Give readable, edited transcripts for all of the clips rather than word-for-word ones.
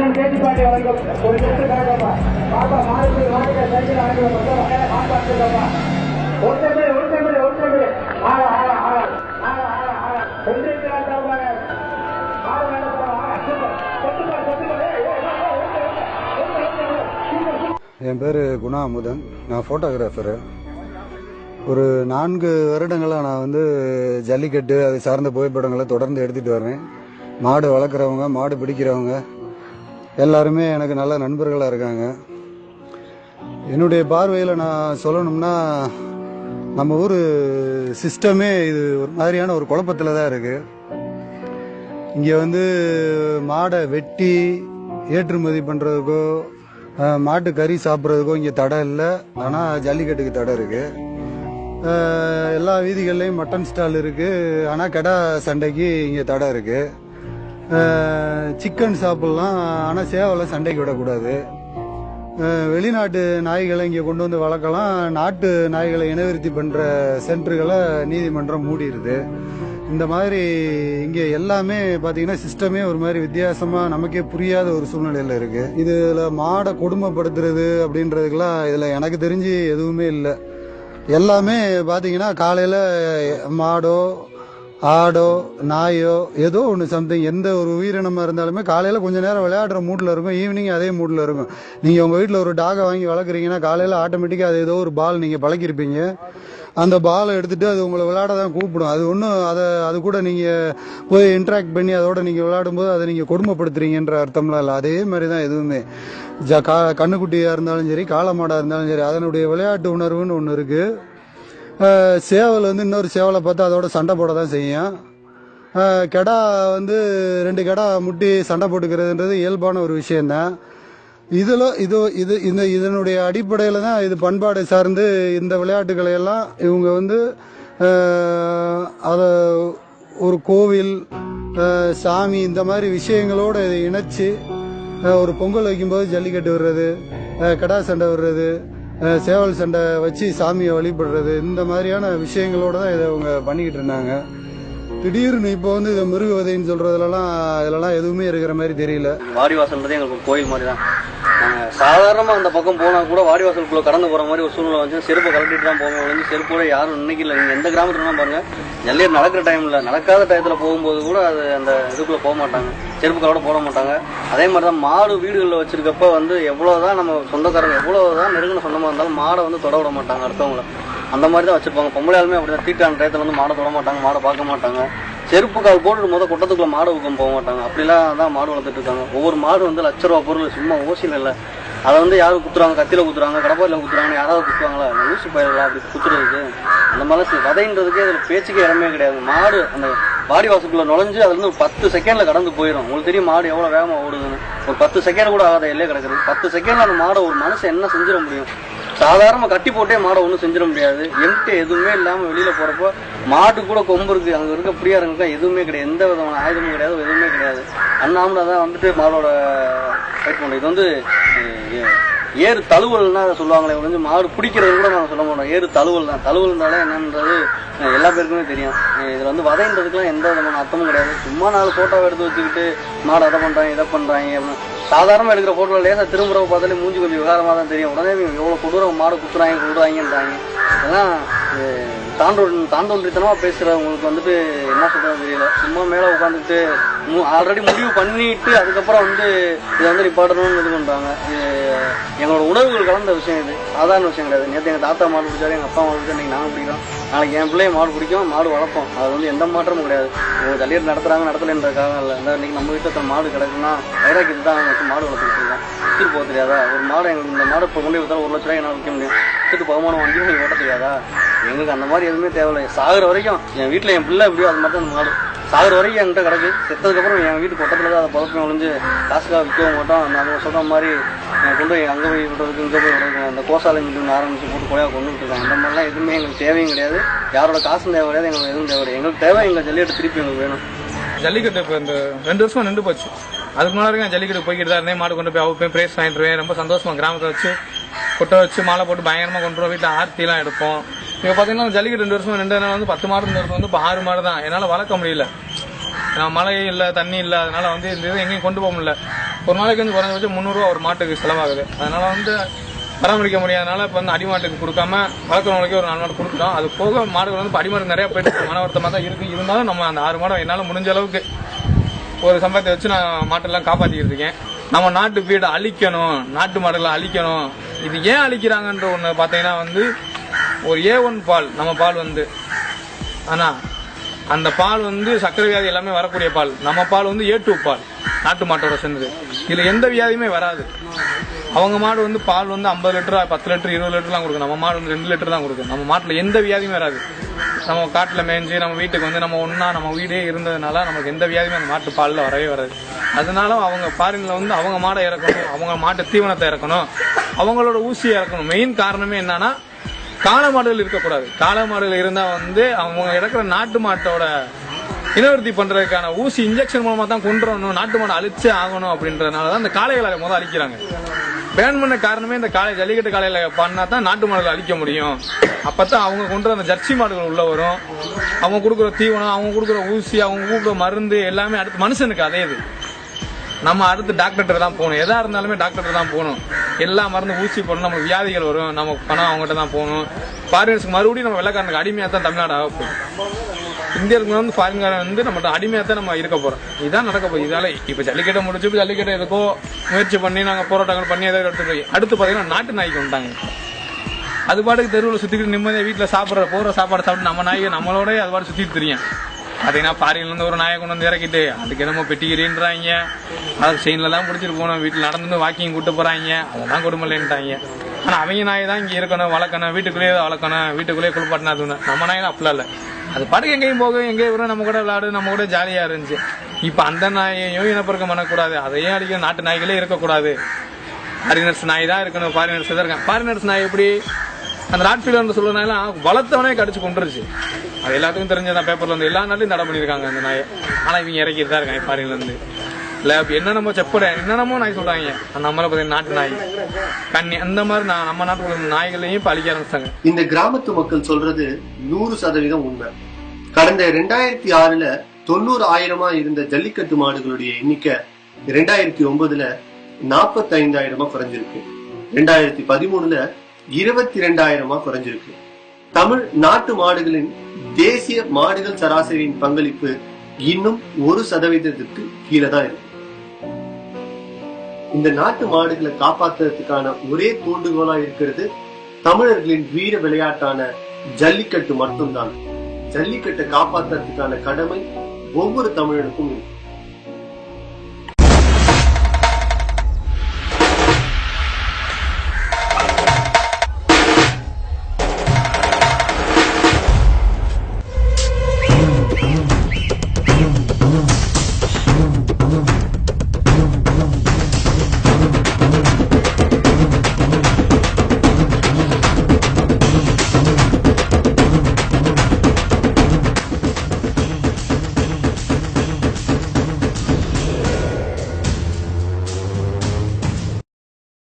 அண்ணன் கேட்டுப்பாட்டி அவர்கள் ஒரு நிமிஷம் பாப்பா மாடு சைக்கிள் காப்பாற்றுங்கப்பா. ஒருத்தம்பி என் பேர் குணா அமுதன். நான் ஃபோட்டோகிராஃபரு. ஒரு 4 வருடங்களாக நான் ஜல்லிக்கட்டு அது சார்ந்த புகைப்படங்களை தொடர்ந்து எடுத்துகிட்டு வரேன். மாடு வளர்க்குறவங்க, மாடு பிடிக்கிறவங்க எல்லாருமே எனக்கு நல்ல நண்பர்களாக இருக்காங்க. என்னுடைய பார்வையில் நான் சொல்லணும்னா, நம்ம ஊர் சிஸ்டமே இது ஒரு மாதிரியான ஒரு குழப்பத்தில் தான் இருக்குது. இங்கே மாடை வெட்டி ஏற்றுமதி பண்ணுறதுக்கோ மாட்டு கறி சாப்பிட்றதுக்கோ இங்கே தடை இல்லை. ஆனால் ஜல்லிக்கட்டுக்கு தடை இருக்குது. எல்லா வீதிகள்லையும் மட்டன் ஸ்டால் இருக்குது. ஆனால் கடா சண்டைக்கு இங்கே தடை இருக்குது. சிக்கன் சாப்பிட்லாம், ஆனால் சேவலை சண்டைக்கு விடக்கூடாது. வெளிநாட்டு நாய்களை இங்கே கொண்டு வளர்க்கலாம். நாட்டு நாய்களை இனவிருத்தி பண்ணுற சென்டர்களை நீதிமன்றம் மூடிடுது. இந்த மாதிரி இங்கே எல்லாமே பார்த்தீங்கன்னா சிஸ்டமே ஒரு மாதிரி வித்தியாசமாக நமக்கே புரியாத ஒரு சூழ்நிலையில் இருக்குது. இதில் மாடை கொடுமைப்படுத்துறது அப்படின்றதுக்கெல்லாம் இதில் எனக்கு தெரிஞ்சு எதுவுமே இல்லை. எல்லாமே பார்த்தீங்கன்னா காலையில் மாடோ ஆடோ நாயோ ஏதோ ஒன்று சம்திங் எந்த ஒரு உயிரினமாக இருந்தாலுமே காலையில் கொஞ்சம் நேரம் விளையாடுற மூடில் இருக்கும், ஈவினிங் அதே மூடில் இருக்கும். நீங்கள் உங்கள் வீட்டில் ஒரு டாகை வாங்கி வளர்க்குறீங்கன்னா காலையில் ஆட்டோமேட்டிக்காக அது ஏதோ ஒரு பால் நீங்கள் பழக்கிருப்பீங்க. அந்த பாலை எடுத்துகிட்டு அது உங்களை விளையாட தான் கூப்பிடும். அது ஒன்றும் அது கூட நீங்கள் போய் இன்ட்ராக்ட் பண்ணி அதோட நீங்கள் விளையாடும்போது அதை நீங்கள் கொடுமைப்படுத்துறீங்கன்ற அர்த்தம்லாம் இல்லை. அதே மாதிரி தான் எதுவுமே கண்ணுக்குட்டியாக இருந்தாலும் சரி, காளை மாடாக இருந்தாலும் சரி, அதனுடைய விளையாட்டு உணர்வுன்னு ஒன்று இருக்குது. சேவல் இன்னொரு சேவலை பார்த்து அதோட சண்டை போட தான் செய்யும். கெடா 2 கெடா முட்டி சண்டை போட்டுக்கிறதுன்றது இயல்பான ஒரு விஷயந்தான். இதனுடைய அடிப்படையில் தான் இது பண்பாடு சார்ந்து இந்த விளையாட்டுகளை எல்லாம் இவங்க அதை ஒரு கோவில், சாமி இந்த மாதிரி விஷயங்களோடு இதை இணைச்சி ஒரு பொங்கல் வைக்கும்போது ஜல்லிக்கட்டு விடுறது, கடா சண்டை விடுறது, சேவல் சண்டை வச்சு சாமியை வழிபடுறது, இந்த மாதிரியான விஷயங்களோட தான் இதை அவங்க பண்ணிக்கிட்டு இருந்தாங்க. திடீர்னு இப்போ இதை மிருகவதைன்னு இதெல்லாம் எதுவுமே இருக்கிற மாதிரி தெரியல. வாடிவாசல்ன்றதே எங்களுக்கு கோயில் மாதிரி தான். நாங்கள் சாதாரணமாக அந்த பக்கம் போனால் கூட வாடிவாசலுக்குள்ளே கடந்து போகிற மாதிரி ஒரு சூழ்நிலை வந்து செருப்பை கலட்டிட்டு தான் போவோம். ஒழிஞ்சு செருப்போட யாரும் இன்னைக்கு இல்லை. நீங்கள் எந்த கிராமத்துலாம் பாருங்கள், ஜல்லிக்கட்டு நடக்கிற டைமில் நடக்காத டயத்தில் போகும்போது கூட அது அந்த இதுக்குள்ளே போக மாட்டாங்க, செருப்பு கலோட போட மாட்டாங்க. அதே மாதிரி தான் மாடு வீடுகளில் வச்சிருக்கப்ப எவ்வளோதான் நம்ம சொந்தக்காரங்க எவ்வளோதான் நெருங்கின சொந்தமாக இருந்தாலும் மாடை தொட விட மாட்டாங்க அடுத்தவங்கள. அந்த மாதிரி தான் வச்சிருப்பாங்க. பொம்பளையாலுமே அப்படி தான் தீட்டான டயத்தில் மாடை தொட மாட்டாங்க, மாடை பார்க்க மாட்டாங்க. செருப்பு கால் போட்டு கொட்டத்துக்குள்ள மாடு ஊக்கம் போக மாட்டாங்க. அப்படிலாம் தான் மாடு வளர்த்துட்டு இருக்காங்க. ஒவ்வொரு மாடு லட்ச ரூபா பொருள், சும்மா ஓசியில் இல்லை. அதை யாரும் குத்துறாங்க, கத்தியில் குத்துறாங்க, கடப்பாரில் குத்துறாங்க, யாராவது குத்துவாங்களா, ஊசி பயிரெல்லாம் அப்படி குத்துறதுக்கு. அந்த மாதிரி வதைன்றதுக்கே அதில் பேச்சுக்கே இடமே கிடையாது. மாடு அந்த வாடி வாசலுக்குள்ள நுழைஞ்சு அதுல ஒரு 10 செகண்ட்ல கடந்து போயிடும். உங்களுக்கு தெரியும் மாடு எவ்வளவு வேகமா ஓடுதுன்னு. ஒரு 10 செகண்ட் கூட ஆகாத எல்லையே கிடக்குது. 10 செகண்ட்ல அந்த மாடை ஒரு மனுஷன் என்ன செஞ்சிட முடியும்? சாதாரண கட்டி போட்டே மாடை ஒன்றும் செஞ்சிட முடியாது. எம்டி எதுவுமே இல்லாமல் வெளியில போறப்போ மாட்டு கூட கொம்பு இருக்கு, அங்கே இருக்க பிரியாருங்க எதுவுமே கிடையாது, எந்த விதமான ஆயுதமும் கிடையாது, எதுவுமே கிடையாது. அண்ணாமலை தான் மாடோட ஃபைட் பண்ணுறது. இது ஏறு தழுவல்னா சொல்லுவாங்களே, மாடு பிடிக்கிறது கூட நாங்கள் சொல்ல மாட்டோம். ஏறு தழுவல் தான். தழுவல்னால என்னன்றது எல்லா பேருக்குமே தெரியும். இதில் வதைன்றதுக்குலாம் எந்த விதமான அர்த்தமும் கிடையாது. சும்மா 4 ஃபோட்டோவை எடுத்து வச்சுக்கிட்டு மாடு அதை பண்ணுறாங்க இதை பண்ணுறாங்க அப்படின்னு சாதாரணமாக எடுக்கிற ஃபோட்டோவில் லேசாக திரும்புறவ பார்த்தாலே மூஞ்சி கொஞ்சம் விகாரமாக தான் தெரியும். உடனே எவ்வளோ கொடூரம் மாடு குத்துறாங்கன்றாங்க. இதெல்லாம் தாண்டோன்றித்தனமாக பேசுகிறவங்களுக்கு என்ன சொல்கிறது தெரியல. சும்மா மேலே உட்காந்துட்டு ஆல்ரெடி முடிவு பண்ணிட்டு அதுக்கப்புறம் இதை நிப்பாட்டணும்னு இது பண்ணுறாங்க. எங்களோட உணர்வுகள் கலந்த விஷயம். இது சாதாரண விஷயம் கிடையாது. நேற்று எங்கள் தாத்தா மாடு பிடிச்சாரு, எங்கள் அப்பா மாடு பிடிச்சா, இன்றைக்கி நாங்கள் பிடிக்கிறோம், நாளைக்கு என் பிள்ளைய மாடு பிடிக்கும், மாடு வளர்ப்போம். அது எந்த மாற்றமும் கிடையாது. ஜல்லிக்கட்டு நடத்துகிறாங்க நடத்தலைன்றதுக்காக இல்லை. இன்றைக்கி நம்ம வீட்டில் மாடு கிடக்குன்னா வைராக்கி தான் வச்சு மாடு வளர்த்துக்கிட்டு இருக்கோம். விற்றுட்டு போக தெரியாதா? ஒரு மாடு எங்களுக்கு இந்த மாடு இப்போ கொண்டு விற்றாலும் 1 லட்ச ரூபாய் என்ன விற்க முடியும்? விற்றுட்டு பகுமானம் வாங்கி நீங்கள் ஓட்ட தெரியாதா? எங்களுக்கு அந்த மாதிரி எதுவுமே தேவையில்லை. சாகுற வரைக்கும் என் வீட்டில் என் பிள்ளை எப்படியோ அது மாதிரி தான் அந்த மாடு சாகுற வரைக்கும் என்கிட்ட கிடக்கு. செத்ததுக்கப்புறம் என் வீட்டு கொட்டத்தில் தான் அதை பழக்கம் ஒழிஞ்சு காசுக்காக விற்கவும் மாட்டோம். நம்ம சொல்கிற மாதிரி கொண்டு போய் அங்கே போய் விடுறதுக்கு இங்கே போய் விடுறது அந்த கோசாலை மீட்டு ஆரம்பிச்சு போட்டு கொலையாக கொண்டுட்டு இருக்காங்க. அந்த மாதிரிலாம் எதுவுமே எங்களுக்கு தேவையும் கிடையாது. யாரோட காசும் தேவை கிடையாது, எங்களுக்கு எதுவும் தேவை. எங்களுக்கு தேவை எங்கள் ஜல்லிக்கட்டு திருப்பி எங்களுக்கு வேணும். ஜல்லிக்கட்டு இப்போ இந்த 2 வருஷம் நின்று போச்சு. அதுக்கு முன்னாடி நான் ஜல்லிக்கட்டு போய்கிட்டு தான் இருந்தேன். மாடு கொண்டு போய் போய் பிரைஸ் வாங்கிட்டுருவேன். ரொம்ப சந்தோஷமா கிராமத்தை வச்சு கொட்டை வச்சு மாலை போட்டு பயங்கரமாக கொண்டு போய் வீட்டில் ஆர்த்திலாம் எடுப்போம். இப்போ பார்த்தீங்கன்னா ஜல்லிக்கட்டு 2 வருஷம் நின்றதுனால 10 மாடு இருந்தது இப்போ 6 மாடு தான். என்னால் வளர்க்க முடியல. மழை இல்லை, தண்ணி இல்லை, அதனால இந்த இது எங்கேயும் கொண்டு போக முடியல. ஒரு நாளைக்கு வந்து குறைஞ்சபட்சம் 300 ரூபா ஒரு மாட்டுக்கு செலவாகுது. அதனால வந்து பராமரிக்க முடியாதனால இப்போ வந்து அடிமாட்டுக்கு கொடுக்காம வளர்க்குறவங்களுக்கு ஒரு 4 மாடு கொடுக்குறோம். அது போக மாடுகள் வந்து அடிமாடு நிறைய போயிட்டு மன வருத்தமாக தான் இருக்கு. இருந்தாலும் நம்ம அந்த 6 மாடை என்னால் முடிஞ்ச அளவுக்கு ஒரு சம்பளத்தை வச்சு நான் மாட்டெல்லாம் காப்பாற்றிக்கிட்டு இருக்கேன். நம்ம நாட்டு வீடை அழிக்கணும், நாட்டு மாடுகளை அழிக்கணும். இது ஏன் அழிக்கிறாங்கன்ற ஒன்று பார்த்தீங்கன்னா வந்து ஒரு A1 பால் நம்ம பால் வந்து, ஆனால் அந்த பால் வந்து சர்க்கரை வியாதி எல்லாமே வரக்கூடிய பால். நம்ம பால் வந்து A2 பால் நாட்டு மாட்டோட சேர்ந்தது. இதில் எந்த வியாதியுமே வராது. அவங்க மாடு வந்து பால் வந்து 50 லிட்டர் 10 லிட்டர் 20 லிட்டர்லாம் கொடுக்கும். நம்ம மாடு வந்து 2 லிட்டர் தான் கொடுக்கும். நம்ம மாட்டில் எந்த வியாதியுமே வராது. நம்ம காட்டில் மேய்ஞ்சி நம்ம வீட்டுக்கு வந்து நம்ம வீடே இருந்ததுனால நமக்கு எந்த வியாதியுமே அந்த மாட்டு பாலில் வரவே வராது. அதனால அவங்க ஃபாரின்ல வந்து அவங்க மாடை இறக்கணும், அவங்க மாட்டு தீவனத்தை இறக்கணும், அவங்களோட ஊசியை இறக்கணும். மெயின் காரணமே என்னன்னா காளை மாடுகள் இருக்கக்கூடாது. காளை மாடுகள் இருந்தால் வந்து அவங்க இறக்குற நாட்டு மாட்டோட இனவர்த்தி பண்றதுக்கான ஊசி இன்ஜெக்ஷன் மூலமா தான் கொண்டுறணும், நாட்டு மாடு அழிச்சே ஆகணும் அப்படின்றதுனாலதான் இந்த காளைகளை முதல் அழிக்கிறாங்க. பேன் பண்ண காரணமே இந்த காளை ஜல்லிக்கட்டு காளையில பண்ணா தான் நாட்டு மாடுகளை அழிக்க முடியும். அப்பதான் அவங்க கொண்டு அந்த ஜெர்சி மாடுகள் உள்ள வரும். அவங்க கொடுக்குற தீவனம், அவங்க கொடுக்குற ஊசி, அவங்க கொடுக்குற மருந்து எல்லாமே அடுத்து மனுஷனுக்கு அதே இது. நம்ம அடுத்து டாக்டர் தான் போகணும். எதா இருந்தாலுமே டாக்டர் தான் போகணும். எல்லா மருந்து ஊசி போடணும். நமக்கு வியாதிகள் வரும், நமக்கு பணம் அவங்ககிட்ட தான் போகணும். ஃபாரினர்ஸ்க்கு மறுபடியும் நம்ம வெள்ளக்காரனுக்கு அடிமையா தான் தமிழ்நாடு ஆக போகுது. இந்தியருக்கு வந்து ஃபாரின்காரன் வந்து நம்ம அடிமையா தான் நம்ம இருக்க போறோம். இதுதான் நடக்க போகுது. இதால இப்ப ஜல்லிக்கட்டை முடிச்சு ஜல்லிக்கட்டை எதுக்கோ முயற்சி பண்ணி நாங்க போராட்டங்கள் பண்ணி எதாவது எடுத்து போய் அடுத்து பாத்தீங்கன்னா நாட்டு நாய்க்கு வந்துட்டாங்க. அது பாட்டுக்கு தெருவில் சுத்திக்கிட்டு நிம்மதியா வீட்டுல போற சாப்பாடு சாப்பிட்டு நம்ம நாய்க்கு நம்மளோட அது பாட்டு சுத்திட்டு தெரியும். பாத்தீங்கன்னா ஃபாரின்ல இருந்து ஒரு நாயை கொண்டு வந்து இறக்கிட்டு அதுக்கு என்னமோ பெட்டிக்கிறீன்றாங்க. அது செயின்ல தான் பிடிச்சிட்டு போனோம். வீட்டுல நடந்து வாக்கிங் கூட்டு போறாங்க. அதெல்லாம் கொடுமலைன்ட்டாங்க. ஆனா அவங்க நாய் தான் இங்க இருக்கணும், வளர்க்கணும், வீட்டுக்குள்ளேயே வளர்க்கணும், வீட்டுக்குள்ளேயே குளிப்பாட்டினா அது நம்ம நாய் தான் அப்படிலாம் இல்லை. அது பாட்டுக்கு எங்கேயும் போகும், எங்கேயும் வரும், நம்ம கூட விளையாடு, நம்ம கூட ஜாலியா இருந்துச்சு. இப்ப அந்த நாயையும் இனப்பெருக்கம் பண்ணக்கூடாது, அதையும் அடிக்க நாட்டு நாய்களே இருக்கக்கூடாது. ஃபாரினர்ஸ் நாய் தான் இருக்கணும். ஃபாரினர்ஸ் தான் இருக்காங்க. ஃபாரினர்ஸ் நாய் எப்படி அந்த ராட்ஃபீல்டர் சொல்றதுனால வளர்த்தவனே கடிச்சு கொண்டுருச்சு. அது எல்லாத்துக்கும் தெரிஞ்சதான். பேப்பர்ல வந்து எல்லா நாட்டிலும் தடை பண்ணிருக்காங்க அந்த நாயை. ஆனா இவங்க இறக்கிட்டு தான் இருக்காங்க ஃபாரின்ல இருந்து. இல்ல என்னென்னமோ செப்பட என்னென்னமோ நாய் சொல்றாங்க. நம்மள பார்த்தீங்கன்னா நாட்டு நாய் கண்ணி அந்த மாதிரி நம்ம நாட்டுக்குள்ள நாய்களையும் பழிக்க ஆரம்பிச்சாங்க. இந்த கிராமத்து மக்கள் சொல்றது 100% உண்மை. கடந்த 2006ல 90,000 இருந்த ஜல்லிக்கட்டு மாடுகளுடைய எண்ணிக்கை 2009ல 45,000 குறைஞ்சிருக்கு. 2013ல 22,000 குறைஞ்சிருக்கு. தமிழ் நாட்டு மாடுகளின் தேசிய மாடுகள் சராசரியின் பங்களிப்பு இன்னும் 1% கீழே தான் இருக்கு. இந்த நாட்டு மாடுகளை காப்பாற்றுறதுக்கான ஒரே தூண்டுகோலா இருக்கிறது தமிழர்களின் வீர விளையாட்டான ஜல்லிக்கட்டு மட்டும்தான். ஜல்லிக்கட்டை காப்பாற்றுறதுக்கான கடமை ஒவ்வொரு தமிழனுக்கும் இருக்கு.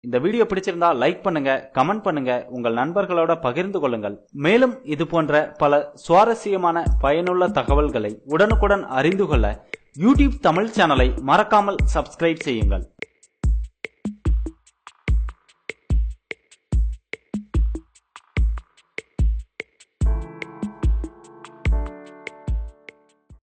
இந்த வீடியோ பிடிச்சிருந்தா லைக் பண்ணுங்க, கமெண்ட் பண்ணுங்க, உங்கள் நண்பர்களோட பகிர்ந்து கொள்ளுங்கள். மேலும் இது போன்ற பல சுவாரஸ்யமான பயனுள்ள தகவல்களை உடனுக்குடன் அறிந்து கொள்ள யூடியூப் தமிழ் சேனலை மறக்காமல் சப்ஸ்கிரைப் செய்யுங்கள்.